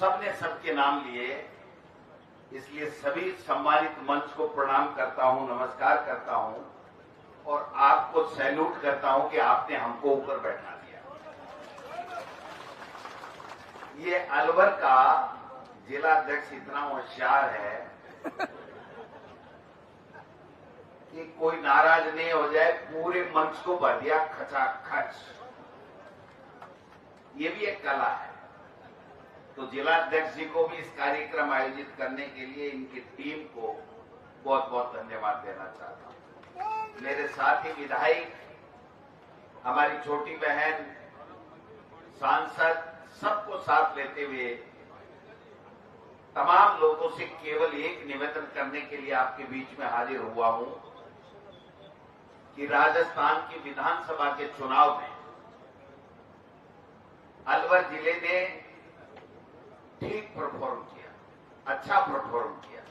सबने सबके नाम लिए, इसलिए सभी सम्मानित मंच को प्रणाम करता हूं, नमस्कार करता हूं और आपको सैल्यूट करता हूं कि आपने हमको ऊपर बैठा दिया। ये अलवर का जिलाध्यक्ष इतना होशियार है कि कोई नाराज नहीं हो जाए, पूरे मंच को भर दिया खचाखच। ये भी एक कला है। तो जिलाध्यक्ष जी को भी इस कार्यक्रम आयोजित करने के लिए इनकी टीम को बहुत बहुत धन्यवाद देना चाहता हूं। मेरे साथी विधायक, हमारी छोटी बहन, सांसद, सबको साथ लेते हुए तमाम लोगों से केवल एक निवेदन करने के लिए आपके बीच में हाजिर हुआ हूं कि राजस्थान की विधानसभा के चुनाव में अलवर जिले ने ठीक परफॉर्म किया, अच्छा परफॉर्म किया।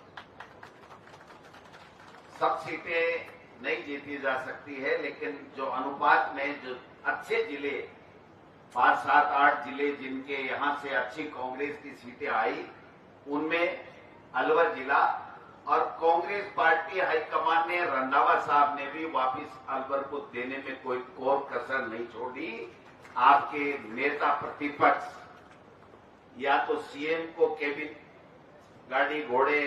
सब सीटें नहीं जीती जा सकती है, लेकिन जो अनुपात में जो अच्छे जिले 5, 7, 8 जिले जिनके यहां से अच्छी कांग्रेस की सीटें आई, उनमें अलवर जिला और कांग्रेस पार्टी हाईकमान ने, रंधावा साहब ने भी वापिस अलवर को देने में कोई कोर कसर नहीं छोड़ी। आपके नेता प्रतिपक्ष या तो सीएम को केबिन गाड़ी घोड़े,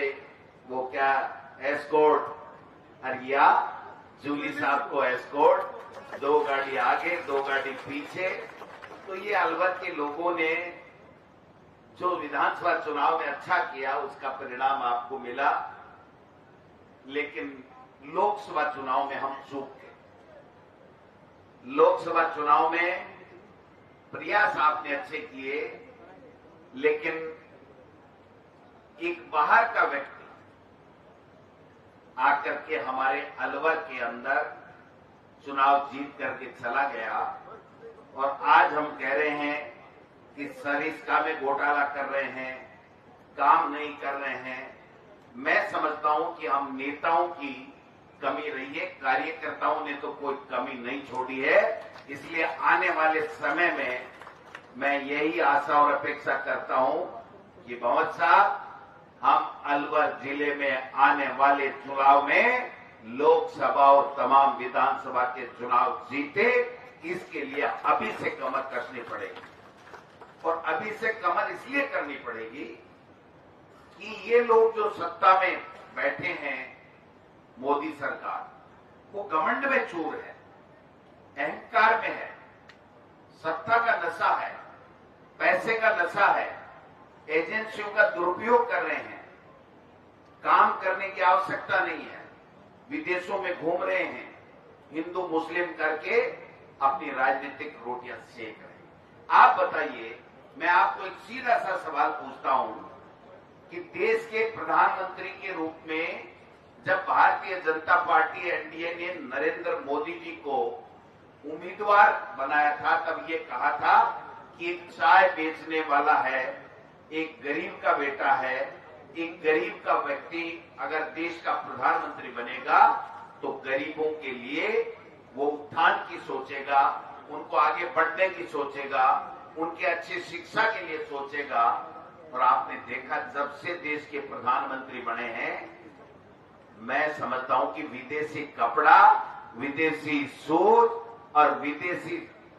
वो क्या एस्कॉर्ट, और या जूली साहब को एस्कॉर्ट, 2 गाड़ी आगे 2 गाड़ी पीछे। तो ये अलवर के लोगों ने जो विधानसभा चुनाव में अच्छा किया, उसका परिणाम आपको मिला। लेकिन लोकसभा चुनाव में हम चूक गए। लोकसभा चुनाव में प्रयास आपने अच्छे किए, लेकिन एक बाहर का व्यक्ति आकर के हमारे अलवर के अंदर चुनाव जीत करके चला गया और आज हम कह रहे हैं कि सरिस्का में घोटाला कर रहे हैं, काम नहीं कर रहे हैं। मैं समझता हूं कि हम नेताओं की कमी रही है, कार्यकर्ताओं ने तो कोई कमी नहीं छोड़ी है। इसलिए आने वाले समय में मैं यही आशा और अपेक्षा करता हूं कि भंवर साहब, हम अलवर जिले में आने वाले चुनाव में लोकसभा और तमाम विधानसभा के चुनाव जीते। इसके लिए अभी से कमर कसनी पड़ेगी और अभी से कमर इसलिए करनी पड़ेगी कि ये लोग जो सत्ता में बैठे हैं, मोदी सरकार, वो घमंड में चूर है, अहंकार में है, सत्ता का नशा है, पैसे का नशा है, एजेंसियों का दुरुपयोग कर रहे हैं, काम करने की आवश्यकता नहीं है, विदेशों में घूम रहे हैं, हिंदू मुस्लिम करके अपनी राजनीतिक रोटियां सेक रहे हैं। आप बताइए, मैं आपको एक सीधा सा सवाल पूछता हूं कि देश के प्रधानमंत्री के रूप में जब भारतीय जनता पार्टी एनडीए ने नरेंद्र मोदी जी को उम्मीदवार बनाया था, तब ये कहा था कि एक चाय बेचने वाला है, एक गरीब का बेटा है, एक गरीब का व्यक्ति अगर देश का प्रधानमंत्री बनेगा तो गरीबों के लिए वो उत्थान की सोचेगा, उनको आगे बढ़ने की सोचेगा, उनके अच्छी शिक्षा के लिए सोचेगा। और आपने देखा, जब से देश के प्रधानमंत्री बने हैं, मैं समझता हूं कि विदेशी कपड़ा, विदेशी सोच और विदेशी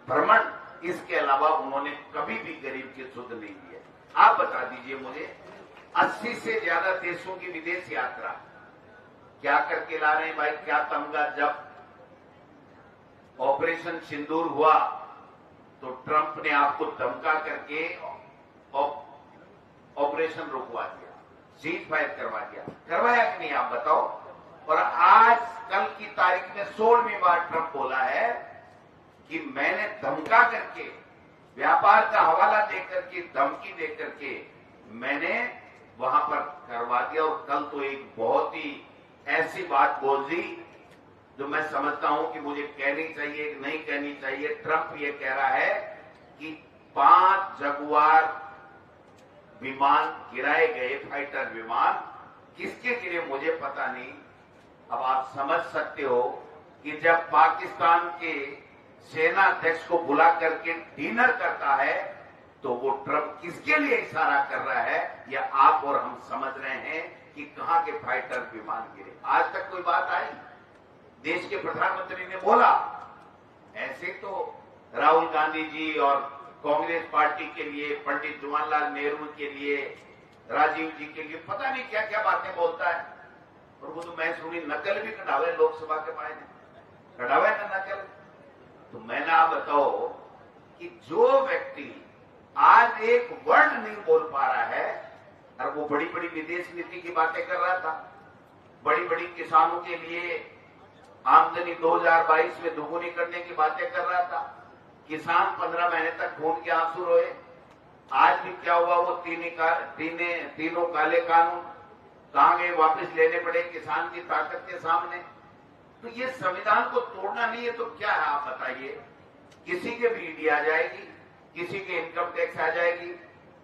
भ्रमण, इसके अलावा उन्होंने कभी भी गरीब के सुध नहीं दिए। आप बता दीजिए मुझे, 80 से ज्यादा देशों की विदेश यात्रा क्या करके ला रहे हैं भाई, क्या तमगा। जब ऑपरेशन सिंदूर हुआ तो ट्रंप ने आपको धमका करके ऑपरेशन रुकवा दिया, सीज फायर करवा दिया, करवाया कि नहीं आप बताओ। और आज कल की तारीख में 16वीं बार ट्रंप बोला है कि मैंने धमका करके, व्यापार का हवाला देकर के, धमकी देकर के मैंने वहां पर करवा दिया। और कल तो एक बहुत ही ऐसी बात बोल दी जो मैं समझता हूं कि मुझे कहनी चाहिए, नहीं कहनी चाहिए। ट्रंप ये कह रहा है कि 5 जगुआर विमान गिराए गए, फाइटर विमान, किसके गिरे मुझे पता नहीं। अब आप समझ सकते हो कि जब पाकिस्तान के सेना अध्यक्ष को बुला करके डिनर करता है तो वो ट्रंप किसके लिए इशारा कर रहा है, या आप और हम समझ रहे हैं कि कहां के फाइटर विमान गिरे। आज तक कोई बात आई? देश के प्रधानमंत्री ने बोला? ऐसे तो राहुल गांधी जी और कांग्रेस पार्टी के लिए, पंडित जवाहरलाल नेहरू के लिए, राजीव जी के लिए पता नहीं क्या क्या बातें बोलता है। और वो तो मैं सुनी नकल भी कढ़ावे लोकसभा के पाए कढ़ावे ना नकल। तो मैंने आप बताओ कि जो व्यक्ति आज एक वर्ड नहीं बोल पा रहा है, और वो बड़ी बड़ी विदेश नीति की बातें कर रहा था, बड़ी बड़ी किसानों के लिए आमदनी 2022 में दोगुनी करने की बातें कर रहा था, किसान 15 महीने तक खून के आंसू रोए। आज भी क्या हुआ? वो तीनों काले कानून कहां गए? वापस लेने पड़े किसान की ताकत के सामने। तो ये संविधान को तोड़ना नहीं है तो क्या है आप बताइए? किसी के भी ईडी आ जाएगी, किसी के इनकम टैक्स आ जाएगी।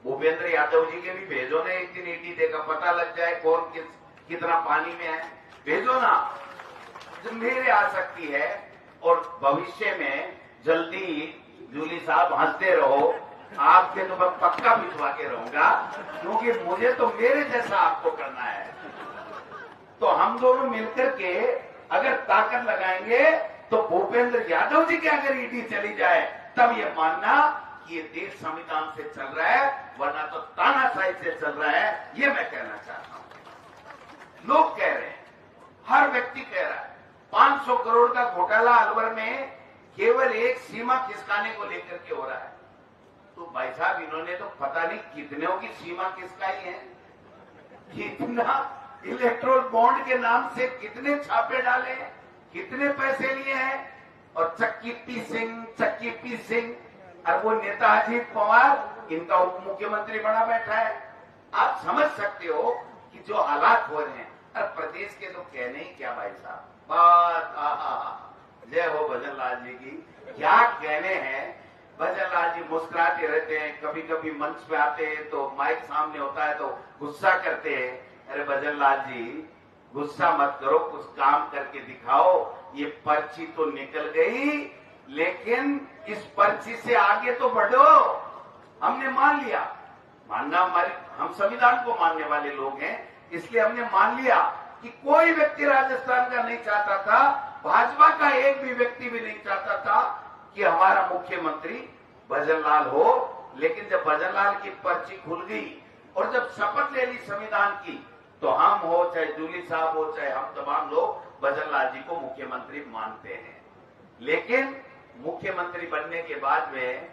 भूपेंद्र यादव जी के भी भेजो ना, एक दिन ईडी देगा, पता लग जाए कौन कितना पानी में है। भेजो ना, जो मेरे आ सकती है। और भविष्य में जल्दी जूली साहब हंसते रहो, आपके तो मैं पक्का भिजवा के रहूंगा, क्योंकि मुझे तो मेरे जैसा आपको करना है। तो हम दोनों मिलकर के अगर ताकत लगाएंगे तो भूपेंद्र यादव जी के अगर ईडी चली जाए तब ये मानना कि ये देश संविधान से चल रहा है, वरना तो तानाशाही से चल रहा है। ये मैं कहना चाहता हूं। लोग कह रहे हैं, हर व्यक्ति कह रहा है 500 करोड़ का घोटाला अलवर में केवल एक सीमा खिसकाने को लेकर के हो रहा है। तो भाई साहब, इन्होंने तो पता नहीं कितनों की सीमा खिसकाई है, कितना इलेक्ट्रोल बॉन्ड के नाम से कितने छापे डाले हैं, कितने पैसे लिए हैं। और चक्की पी सिंह और वो नेता अजीत पवार, इनका उप मुख्यमंत्री बना बैठा है। आप समझ सकते हो कि जो हालात हो रहे हैं। और प्रदेश के तो कहने ही क्या भाई साहब, बात जय हो भजन लाल जी की, क्या कहने हैं। भजन लाल जी मुस्कुराते रहते हैं, कभी कभी मंच पे आते हैं तो माइक सामने होता है तो गुस्सा करते हैं। अरे भजन लाल जी, गुस्सा मत करो, कुछ काम करके दिखाओ। ये पर्ची तो निकल गई, लेकिन इस पर्ची से आगे तो बढ़ो। हमने मान लिया, मानना हमारे, हम संविधान को मानने वाले लोग हैं, इसलिए हमने मान लिया कि कोई व्यक्ति राजस्थान का नहीं चाहता था, भाजपा का एक भी व्यक्ति भी नहीं चाहता था कि हमारा मुख्यमंत्री भजन लाल हो। लेकिन जब भजन लाल की पर्ची खुल गई और जब शपथ ले ली संविधान की, तो हम हो, चाहे जूली साहब हो, चाहे हम तमाम लोग भजन लाल जी को मुख्यमंत्री मानते हैं। लेकिन मुख्यमंत्री बनने के बाद में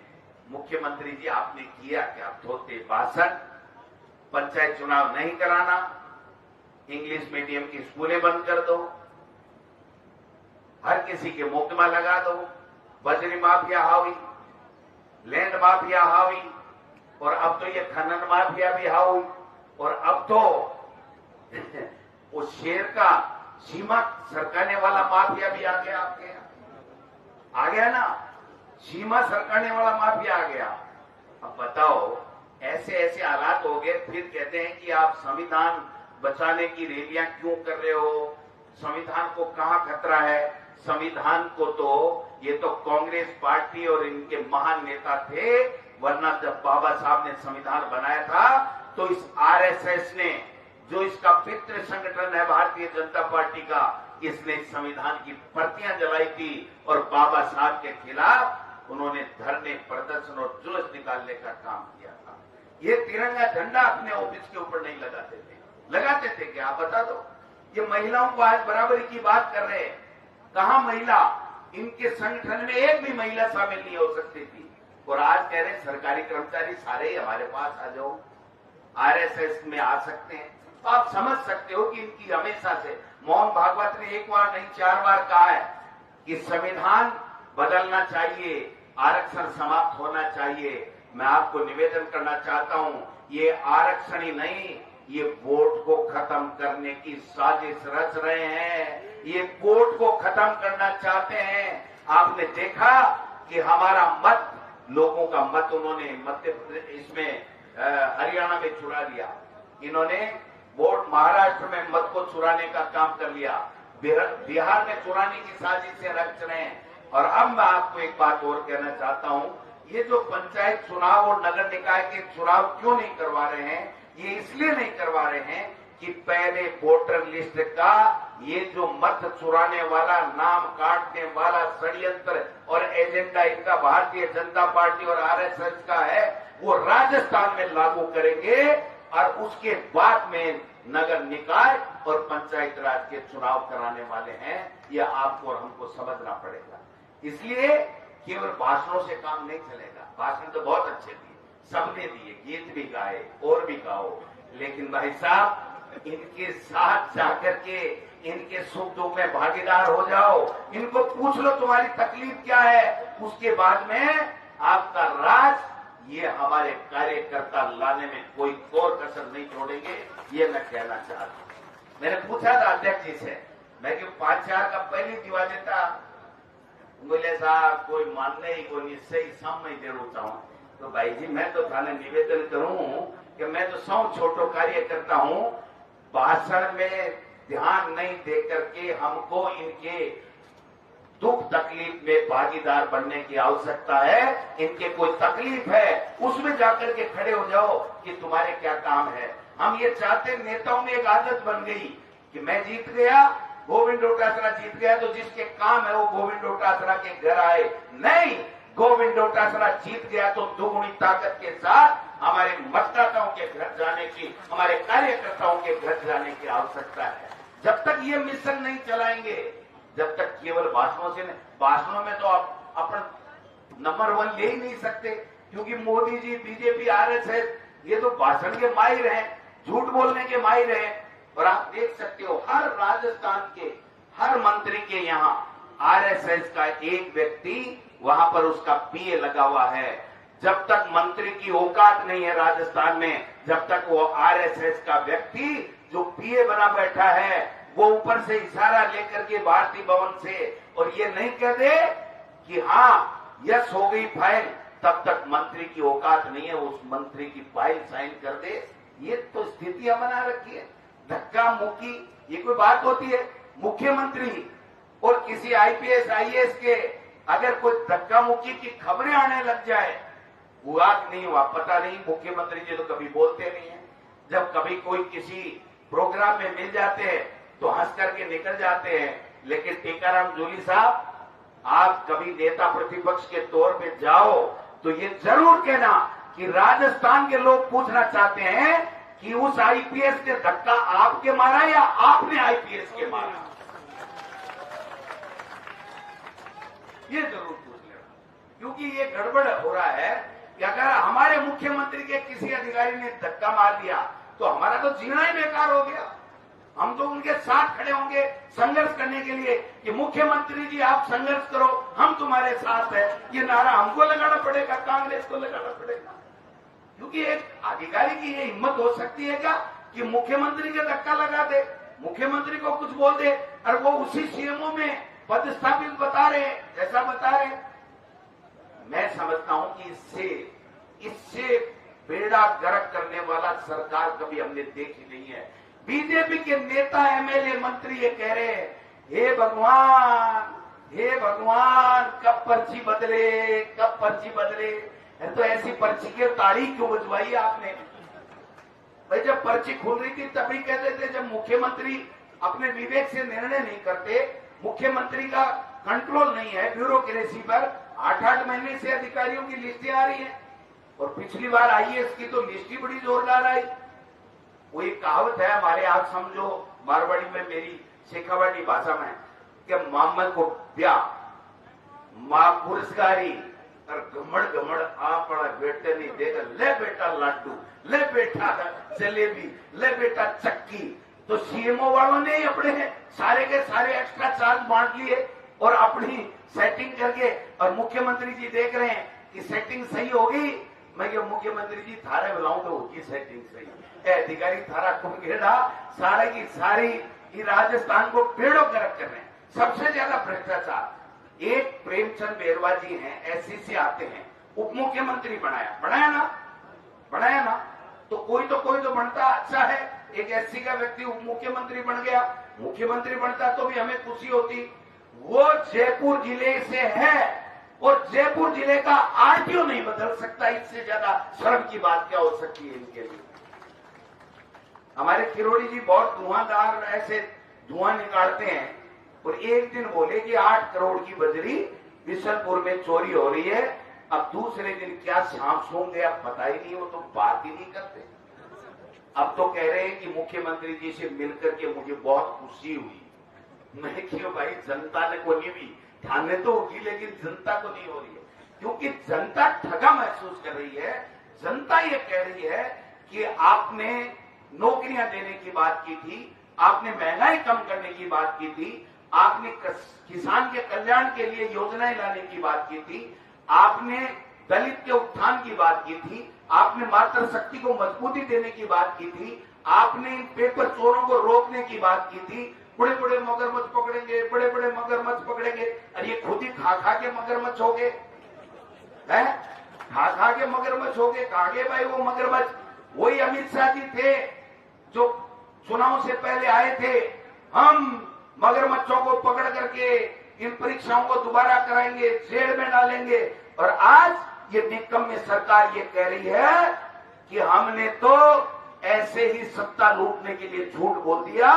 मुख्यमंत्री जी आपने किया क्या? धोते भाषण, पंचायत चुनाव नहीं कराना, इंग्लिश मीडियम की स्कूलें बंद कर दो, हर किसी के मुकदमा लगा दो, बजरी माफिया हावी, लैंड माफिया हावी, और अब तो ये खनन माफिया भी हावी, और अब तो वो शेर का सीमा सरकाने वाला माफिया भी आ गया। आपके आ गया ना, सीमा सरकाने वाला माफिया आ गया। अब बताओ, ऐसे ऐसे हालात हो गए, फिर कहते हैं कि आप संविधान बचाने की रैलियां क्यों कर रहे हो? संविधान को कहां खतरा है? संविधान को तो ये तो कांग्रेस पार्टी और इनके महान नेता थे, वरना जब बाबा साहब ने संविधान बनाया था तो इस आरएसएस ने, जो इसका पितृ संगठन है भारतीय जनता पार्टी का, इसने संविधान की प्रतियां जलाई थी और बाबा साहब के खिलाफ उन्होंने धरने, प्रदर्शन और जुलूस निकालने का काम किया था। ये तिरंगा झंडा अपने ऑफिस के ऊपर नहीं लगाते थे। लगाते थे क्या? आप बता दो। ये महिलाओं को आज बराबरी की बात कर रहे हैं, कहां महिला? इनके संगठन में एक भी महिला शामिल नहीं हो सकती थी, और आज कह रहे हैं सरकारी कर्मचारी सारे ही हमारे पास आ जाओ, आरएसएस में आ सकते हैं। तो आप समझ सकते हो कि इनकी हमेशा से, मोहन भागवत ने एक बार नहीं 4 बार कहा है कि संविधान बदलना चाहिए, आरक्षण समाप्त होना चाहिए। मैं आपको निवेदन करना चाहता हूं, ये आरक्षण ही नहीं, ये वोट को खत्म करने की साजिश रच रहे हैं। ये वोट को खत्म करना चाहते हैं। आपने देखा कि हमारा मत, लोगों का मत उन्होंने मध्य प्रदेश, इसमें हरियाणा में चुरा लिया। इन्होंने वोट महाराष्ट्र में मत को चुराने का काम कर लिया, बिहार में चुराने की साजिशें रच रहे हैं। और अब मैं आपको एक बात और कहना चाहता हूं ये जो पंचायत चुनाव और नगर निकाय के चुनाव क्यों नहीं करवा रहे हैं, ये इसलिए नहीं करवा रहे हैं कि पहले वोटर लिस्ट का ये जो मत चुराने वाला, नाम काटने वाला षड्यंत्र और एजेंडा इनका भारतीय जनता पार्टी और आरएसएस का है, वो राजस्थान में लागू करेंगे और उसके बाद में नगर निकाय और पंचायत राज के चुनाव कराने वाले हैं। ये आपको और हमको समझना पड़ेगा। इसलिए केवल भाषणों से काम नहीं चलेगा। भाषण तो बहुत अच्छे दिए, सबने दिए, गीत भी गाए और भी गाओ, लेकिन भाई साहब इनके साथ जाकर के इनके सुख दुख में भागीदार हो जाओ, इनको पूछ लो तुम्हारी तकलीफ क्या है, उसके बाद में आपका राज ये हमारे कार्यकर्ता लाने में कोई कोर कसर नहीं छोड़ेंगे। ये मैं कहना चाहता हूं। मैंने पूछा था अध्यक्ष जी से, मैं क्यों 5-4 का पहली दिवा देता, बोले साहब कोई मानने ही कोई निश्चय सामने दे रोता हूं। तो भाई जी मैं तो थाने निवेदन करूं कि मैं तो 100 छोटो कार्यकर्ता हूं, भाषण में ध्यान नहीं दे करके हमको इनके दुख तकलीफ में भागीदार बनने की आवश्यकता है। इनके कोई तकलीफ है उसमें जाकर के खड़े हो जाओ कि तुम्हारे क्या काम है। हम ये चाहते, नेताओं में एक आदत बन गई कि मैं जीत गया, गोविंद डोटासरा जीत गया, तो जिसके काम है वो गोविंद डोटासरा के घर आए। नहीं, गोविंद डोटासरा जीत गया तो दुगुनी ताकत के साथ हमारे मतदाताओं के घर जाने की, हमारे कार्यकर्ताओं के घर जाने की आवश्यकता है। जब तक ये मिशन नहीं चलाएंगे, जब तक केवल भाषणों से नहीं, भाषणों में तो आप अपन नंबर 1 ले ही नहीं सकते, क्योंकि मोदी जी, बीजेपी, आरएसएस ये तो भाषण के माहिर हैं, झूठ बोलने के माहिर हैं। और आप देख सकते हो हर राजस्थान के हर मंत्री के यहाँ आरएसएस का एक व्यक्ति वहां पर उसका पीए लगा हुआ है। जब तक मंत्री की औकात नहीं है राजस्थान में, जब तक वो आरएसएस का व्यक्ति जो पीए बना बैठा है वो ऊपर से इशारा लेकर के भारतीय भवन से और ये नहीं कह दे कि हाँ यस हो गई फाइल, तब तक मंत्री की औकात नहीं है उस मंत्री की फाइल साइन कर दे। ये तो स्थितियां बना रखी है। धक्का मुक्की ये कोई बात होती है? मुख्यमंत्री और किसी आईपीएस आईएएस के अगर कोई धक्का मुक्की की खबरें आने लग जाए, हुआ कि नहीं हुआ पता नहीं, मुख्यमंत्री जी तो कभी बोलते नहीं है। जब कभी कोई किसी प्रोग्राम में मिल जाते हैं तो हंस करके निकल जाते हैं। लेकिन टीकाराम जूली साहब, आप कभी नेता प्रतिपक्ष के तौर पे जाओ तो ये जरूर कहना कि राजस्थान के लोग पूछना चाहते हैं कि उस आईपीएस ने धक्का आपके मारा या आपने आईपीएस के मारा। ये जरूर पूछ लेना, क्योंकि ये गड़बड़ हो रहा है कि अगर हमारे मुख्यमंत्री के किसी अधिकारी ने धक्का मार दिया तो हमारा तो जीना ही बेकार हो गया। हम तो उनके साथ खड़े होंगे संघर्ष करने के लिए कि मुख्यमंत्री जी आप संघर्ष करो, हम तुम्हारे साथ है। ये नारा हमको लगाना पड़ेगा, कांग्रेस को लगाना पड़ेगा। क्योंकि एक अधिकारी की ये हिम्मत हो सकती है क्या कि मुख्यमंत्री के धक्का लगा दे, मुख्यमंत्री को कुछ बोल दे और वो उसी सीएमओ में पदस्थापित बता रहे जैसा बता रहे। मैं समझता हूं कि इससे बेड़ा गर्क करने वाला सरकार कभी हमने देखी नहीं है। बीजेपी के नेता, एमएलए, मंत्री ये कह रहे हैं हे भगवान कब पर्ची बदले, कब पर्ची बदले। तो ऐसी पर्ची की तारीख क्यों बजवाई आपने? भाई जब पर्ची खुल रही थी तभी कहते थे, जब मुख्यमंत्री अपने विवेक से निर्णय नहीं करते, मुख्यमंत्री का कंट्रोल नहीं है ब्यूरोक्रेसी पर, 8-8 महीने से अधिकारियों की लिस्टें आ रही है। और पिछली बार आईएएस की तो लिस्ट ही बड़ी जोरदार आई। वो एक कहावत है हमारे, आप समझो मारवाड़ी में, मेरी शेखावाड़ी भाषा में, कि मामा को ब्याह मां पुरस्कारी और घमड़ आप बड़ा बेटे नहीं देगा, ले बेटा लाडू, ले बेटा जलेबी, ले बेटा चक्की। तो सीएमओ वालों ने अपने सारे के सारे एक्स्ट्रा चार्ज बांट लिए और अपनी सेटिंग करके, और मुख्यमंत्री जी देख रहे हैं कि सेटिंग सही होगी। मैं क्या मुख्यमंत्री जी थारे बुलाऊं तो होगी सेटिंग सही, अधिकारी थारा कुंगेड़ा सारे की सारी राजस्थान को पेड़ों गर्क कर रहे हैं। सबसे ज्यादा भ्रष्टाचार एक प्रेमचंद बेरवा जी हैं, एससी से आते हैं, उप मुख्यमंत्री बनाया ना। तो कोई तो बनता अच्छा है। एक एससी का व्यक्ति उप मुख्यमंत्री बन गया, मुख्यमंत्री बनता तो भी हमें खुशी होती। वो जयपुर जिले से है, और जयपुर जिले का आरटीओ नहीं बदल सकता। इससे ज्यादा शर्म की बात क्या हो सकती है इनके लिए। हमारे किरोड़ी जी बहुत धुआंधार ऐसे धुआं निकालते हैं और एक दिन बोले कि 8 करोड़ की बजरी बिशनपुर में चोरी हो रही है। अब दूसरे दिन क्या सांप सूंघ गया पता ही नहीं, वो तो बात ही नहीं करते। अब तो कह रहे हैं कि मुख्यमंत्री जी से मिलकर के मुझे बहुत खुशी हुई। मैं क्यों भाई, जनता ने को नहीं भी ठाने तो होगी लेकिन जनता को नहीं हो रही है, क्योंकि जनता ठगा महसूस कर रही है। जनता ये कह रही है कि आपने नौकरियां देने की बात की थी, आपने महंगाई कम करने की बात की थी, आपने किसान के कल्याण के लिए योजनाएं लाने की बात की थी, आपने दलित के उत्थान की बात की थी, आपने मातृशक्ति को मजबूती देने की बात की थी, आपने पेपर चोरों को रोकने की बात की थी। बड़े बड़े मगरमच्छ पकड़ेंगे, बड़े बड़े मगरमच्छ पकड़ेंगे, और ये खुद ही खा खा के मगरमच्छ हो गए हैं, खा खा के मगरमच्छ हो गए। कहा गए भाई वो मगरमच्छ? वही अमित शाह जी थे जो चुनाव से पहले आए थे, हम मगरमच्छों को पकड़ करके इन परीक्षाओं को दोबारा कराएंगे, जेल में डालेंगे। और आज ये निकम्मे सरकार ये कह रही है कि हमने तो ऐसे ही सत्ता लूटने के लिए झूठ बोल दिया,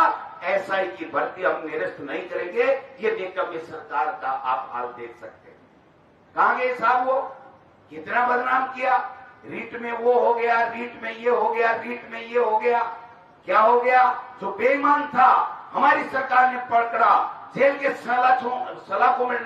एसआई की भर्ती हम निरस्त नहीं करेंगे। ये निकम्मे सरकार का आप हाल देख सकते हैं। कहां गए साहब? वो कितना बदनाम किया, रीट में वो हो गया, रीट में ये हो गया, रीट में ये हो गया। क्या हो गया? जो बेईमान था हमारी सरकार ने पकड़ा, जेल के सलाखों में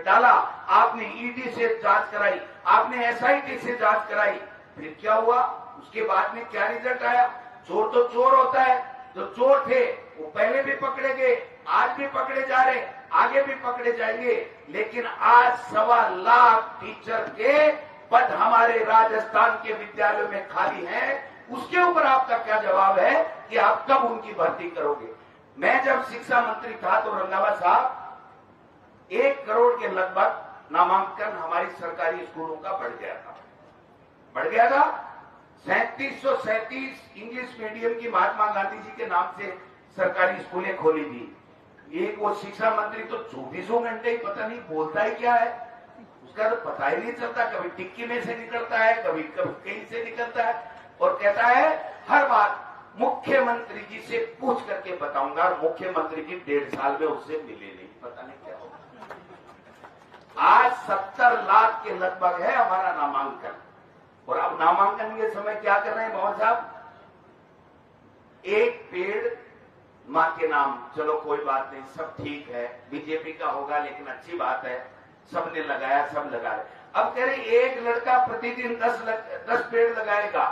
डाला, आपने ईडी से जांच कराई, आपने एसआईटी से जांच कराई। फिर क्या हुआ? उसके बाद में क्या रिजल्ट आया? चोर तो चोर होता है, जो चोर थे वो पहले भी पकड़े गए, आज भी पकड़े जा रहे, आगे भी पकड़े जाएंगे। लेकिन आज 1.25 लाख टीचर के पद हमारे राजस्थान के विद्यालयों में खाली हैं। उसके ऊपर आपका क्या जवाब है कि आप कब उनकी भर्ती करोगे? मैं जब शिक्षा मंत्री था तो रंगावा साहब 1 करोड़ के लगभग नामांकन हमारी सरकारी स्कूलों का बढ़ गया था। 3737 इंग्लिश मीडियम की महात्मा गांधी जी के नाम से सरकारी स्कूलें खोली थी। एक वो शिक्षा मंत्री तो 24 घंटे ही पता नहीं बोलता ही क्या है, उसका तो पता ही नहीं चलता। कभी टिक्की में से निकलता है, कभी कहीं से निकलता है, और कहता है हर बात मुख्यमंत्री जी से पूछ करके बताऊंगा। और मुख्यमंत्री जी 1.5 साल में उससे मिले नहीं, पता नहीं क्या होगा। आज 70 लाख के लगभग है हमारा नामांकन। और अब नामांकन के समय क्या कर रहे हैं मोहन साहब? एक पेड़ मां के नाम, चलो कोई बात नहीं, सब ठीक है, बीजेपी का होगा लेकिन अच्छी बात है, सबने लगाया, सब लगा रहे। अब कह रहे एक लड़का प्रतिदिन 10 पेड़ लगाएगा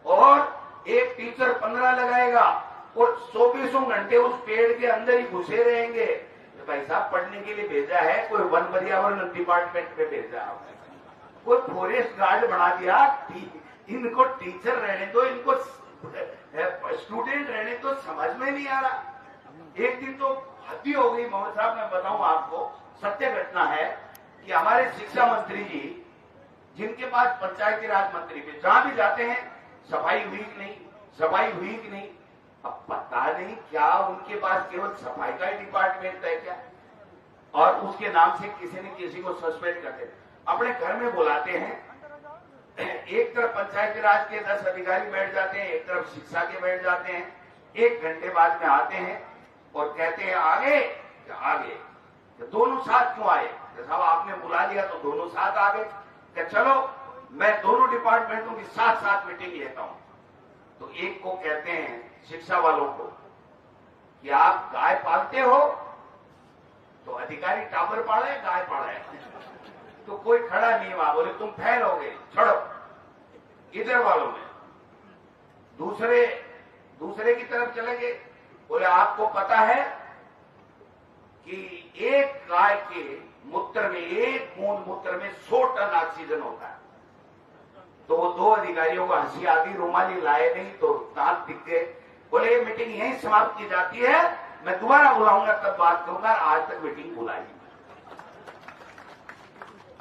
और एक टीचर 15 लगाएगा और 24 घंटे उस पेड़ के अंदर ही घुसे रहेंगे। तो भाई साहब पढ़ने के लिए भेजा है, कोई वन पर्यावरण डिपार्टमेंट में भेजा आपने, कोई फॉरेस्ट गार्ड बना दिया, इनको टीचर रहने दो, इनको स्टूडेंट रहने तो समझ में नहीं आ रहा। एक दिन तो हत्ती हो गई मोहन साहब, मैं बताऊं आपको, सत्य घटना है कि हमारे शिक्षा मंत्री जी, जिनके पास पंचायती राज मंत्री भी, जहां भी जाते हैं सफाई हुई कि नहीं, सफाई हुई कि नहीं। अब पता नहीं क्या उनके पास केवल सफाई का ही डिपार्टमेंट है क्या, और उसके नाम से किसी न किसी को सस्पेंड करते, अपने घर में बुलाते हैं। एक तरफ पंचायती राज के 10 अधिकारी बैठ जाते हैं, एक तरफ शिक्षा के बैठ जाते हैं। 1 घंटे बाद में आते हैं और कहते हैं आगे आगे, तो दोनों साथ क्यों आए? साहब आपने बुला लिया तो दोनों साथ आ गए। कि चलो मैं दोनों डिपार्टमेंटों की साथ साथ मीटिंग लेता हूं। तो एक को कहते हैं शिक्षा वालों को कि आप गाय पालते हो, तो अधिकारी टाबर पाड़ा है, गाय पाड़ा है, तो कोई खड़ा नहीं हुआ, बोले तुम फेल हो गए, छोड़ो। इधर वालों ने दूसरे की तरफ चले गए, बोले आपको पता है कि एक गाय के मूत्र में, एक बूंद मूत्र में 100 टन ऑक्सीजन होता है। तो वो 2 अधिकारियों को हंसी आ गई, रुमाली लाए नहीं तो दांत दिख गए। बोले ये मीटिंग यहीं समाप्त की जाती है, मैं दोबारा बुलाऊंगा तब बात करूंगा, आज तक मीटिंग बुलाई।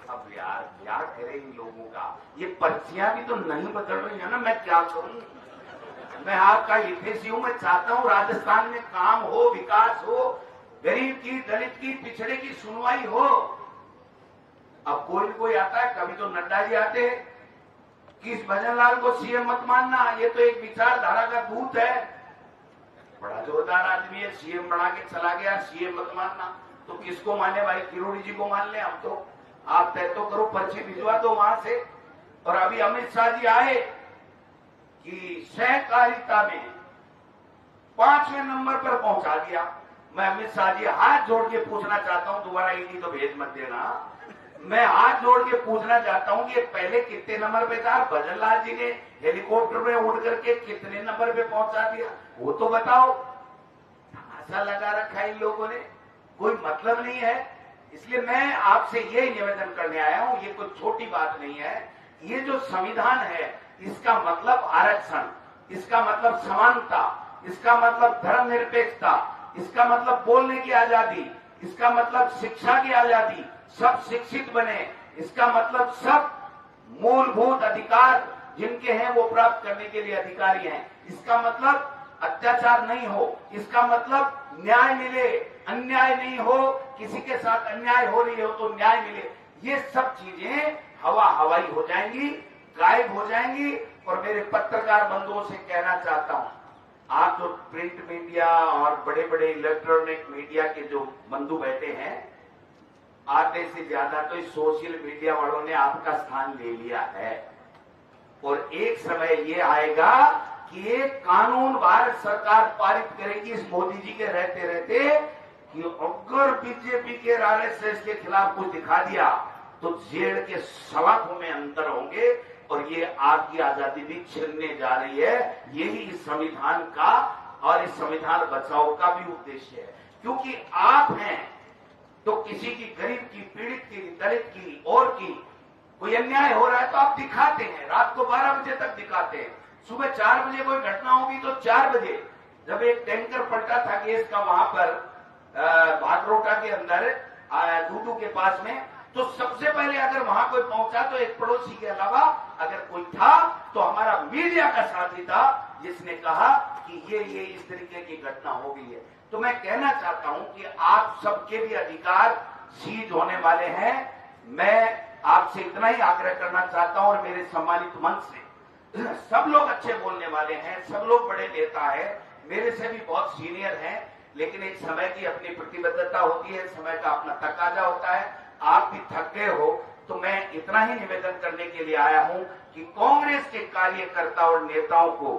अब यार क्या करें इन लोगों का, ये पर्चियां भी तो नहीं बदल रही है ना, मैं क्या करूं? मैं आपका हितैषी हूं, मैं चाहता हूं राजस्थान में काम हो, विकास हो, गरीब की, दलित की, पिछड़े की सुनवाई हो। अब कोई न कोई आता है, कभी तो नड्डा जी आते हैं कि इस भजनलाल को सीएम मत मानना, ये तो एक विचारधारा का दूत है, बड़ा जोरदार आदमी है, सीएम बना के चला गया, सीएम मत मानना। तो किसको माने भाई? किरोड़ी जी को मान ले हम तो। आप तय तो करो, पर्ची भिजवा दो वहां से। और अभी अमित शाह जी आए कि सहकारिता में 5वें नंबर पर पहुंचा दिया। मैं अमित शाह जी हाथ जोड़ के पूछना चाहता हूं, दोबारा ईडी तो भेज मत देना, मैं हाथ जोड़ के पूछना चाहता हूं कि पहले कितने नंबर पे था? भजनलाल जी ने हेलीकॉप्टर में उड़ करके कितने नंबर पे पहुंचा दिया, वो तो बताओ। तमाशा लगा रखा है इन लोगों ने, कोई मतलब नहीं है। इसलिए मैं आपसे यही निवेदन करने आया हूं, ये कोई छोटी बात नहीं है। ये जो संविधान है, इसका मतलब आरक्षण, इसका मतलब समानता, इसका मतलब धर्मनिरपेक्षता, इसका मतलब बोलने की आजादी, इसका मतलब शिक्षा की आजादी, सब शिक्षित बने, इसका मतलब सब मूलभूत अधिकार जिनके हैं वो प्राप्त करने के लिए अधिकारी हैं, इसका मतलब अत्याचार नहीं हो, इसका मतलब न्याय मिले, अन्याय नहीं हो, किसी के साथ अन्याय हो रही हो तो न्याय मिले। ये सब चीजें हवा हवाई हो जाएंगी, गायब हो जाएंगी। और मेरे पत्रकार बंधुओं से कहना चाहता हूं, आप जो प्रिंट मीडिया और बड़े बड़े इलेक्ट्रॉनिक मीडिया के जो बंधु बैठे हैं, आधे से ज्यादा तो इस सोशल मीडिया वालों ने आपका स्थान ले लिया है। और एक समय ये आएगा कि एक कानून भारत सरकार पारित करेगी इस मोदी जी के रहते रहते कि अगर बीजेपी के आरएसएस के खिलाफ कुछ दिखा दिया तो जेल के सलाखों में अंतर होंगे और ये आपकी आजादी भी छीनने जा रही है। यही इस संविधान का और इस संविधान बचाओ का भी उद्देश्य है। क्योंकि आप हैं तो किसी की गरीब की, पीड़ित की, दलित की और की कोई अन्याय हो रहा है तो आप दिखाते हैं, रात को 12 बजे तक दिखाते हैं। सुबह 4 बजे कोई घटना होगी तो 4 बजे जब एक टैंकर पलटा था गैस का वहां पर भाटरोटा के अंदर दूदू के पास में, तो सबसे पहले अगर वहां कोई पहुंचा तो एक पड़ोसी के अलावा अगर कोई था तो हमारा मीडिया का साथी था जिसने कहा कि ये इस तरीके की घटना हो गई है। तो मैं कहना चाहता हूं कि आप सबके भी अधिकार सीज होने वाले हैं। मैं आपसे इतना ही आग्रह करना चाहता हूं और मेरे सम्मानित मंच से, सब लोग अच्छे बोलने वाले हैं, सब लोग बड़े नेता है, मेरे से भी बहुत सीनियर हैं, लेकिन एक समय की अपनी प्रतिबद्धता होती है, समय का अपना तकाजा होता है। आप भी थक गए हो तो मैं इतना ही निवेदन करने के लिए आया हूं कि कांग्रेस के कार्यकर्ता और नेताओं को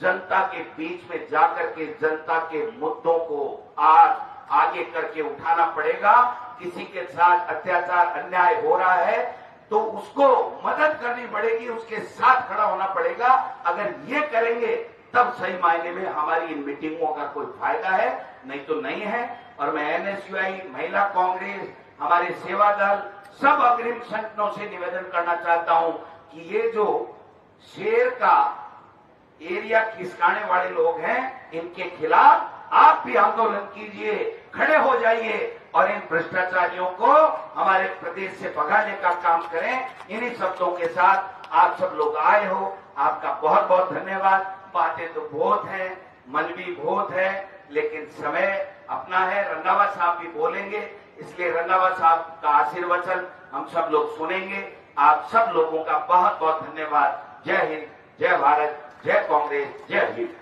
जनता के बीच में जाकर के जनता के मुद्दों को आज आगे करके उठाना पड़ेगा। किसी के साथ अत्याचार अन्याय हो रहा है तो उसको मदद करनी पड़ेगी, उसके साथ खड़ा होना पड़ेगा। अगर ये करेंगे तब सही मायने में हमारी इन मीटिंगों का कोई फायदा है, नहीं तो नहीं है। और मैं एनएसयूआई, महिला कांग्रेस, हमारे सेवा दल, सब अग्रिम संगठनों से निवेदन करना चाहता हूं कि ये जो शेर का एरिया खिसकाने वाले लोग हैं, इनके खिलाफ आप भी आंदोलन कीजिए, खड़े हो जाइए और इन भ्रष्टाचारियों को हमारे प्रदेश से भगाने का काम करें। इन्हीं शब्दों के साथ आप सब लोग आए हो, आपका बहुत बहुत धन्यवाद। बातें तो बहुत हैं, मन भी बहुत है, लेकिन समय अपना है। रंधावा साहब भी बोलेंगे, इसलिए रंधावा साहब का आशीर्वचन हम सब लोग सुनेंगे। आप सब लोगों का बहुत बहुत धन्यवाद। जय हिंद, जय भारत, जय कांग्रेस, जय हिंद।